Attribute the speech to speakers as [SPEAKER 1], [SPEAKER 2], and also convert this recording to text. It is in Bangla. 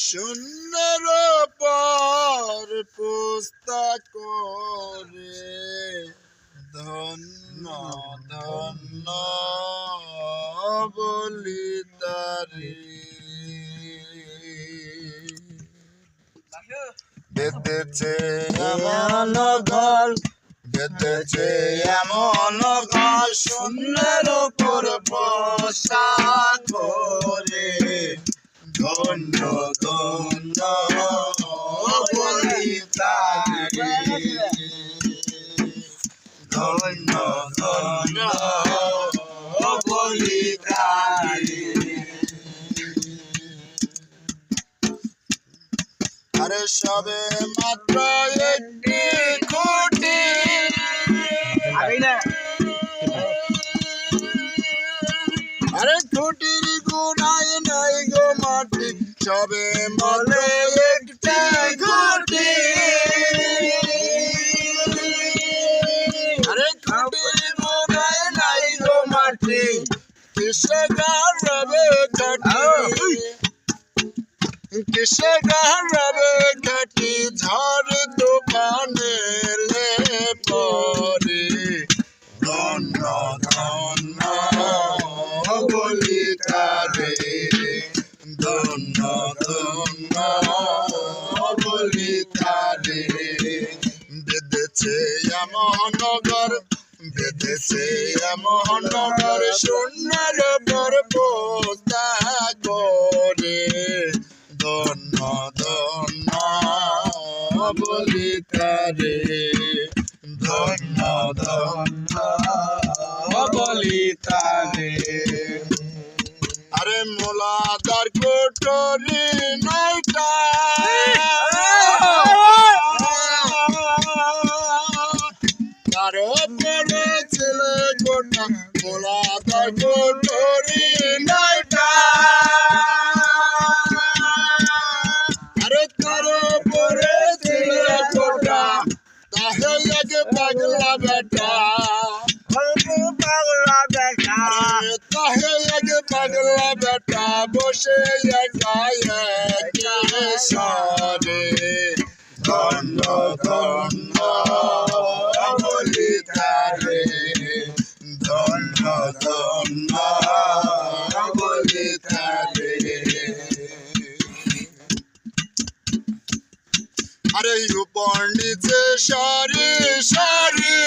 [SPEAKER 1] শূন্যের পর পুস্তক করে ধন্য ধন্য বলি তারি বেঁধেছে এমন ঘর বেঁধেছে এমন ঘর শূন্যের উপর বসা করে ধন্য ধন্য বলি তারি ধন্য ধন্য বলি তারি আরে সবে মাত্র একটি খুঁটি আরে খুঁটির গুনায় নাই গো মাটি সবে মাত্র একটি খুঁটি আরে খুঁটির গুনায় নাই গো মাটি কিসে গাড়বে কাটি কিসে গাড়বে কাটি ঝড় তুফানে লে পরে ধন্য ধন্য বলি তারে ধন্য ধন্য বলি তারে বেঁধেছে এমন ঘর বেঁধেছে এমন ঘর শূন্যের পর পোস্তা করে ধন্য ধন্য বলি তারে ধন্য ধন্য বলি তারে আরে মোলাদার কোটরি নয়টা কারো পরে ছেলে গোটা মোলাদার কোটরি নয়টা আরে কারো পরে ছেলে গোটা তাহে লাগে পাগলা বেটা তাহে লাগে পাগলা বেটা বসে একা সরে ধন্য ধন্য বলি তারে ধন্য ধন্য বলি তারে আরে উপর নিচে সারি সারি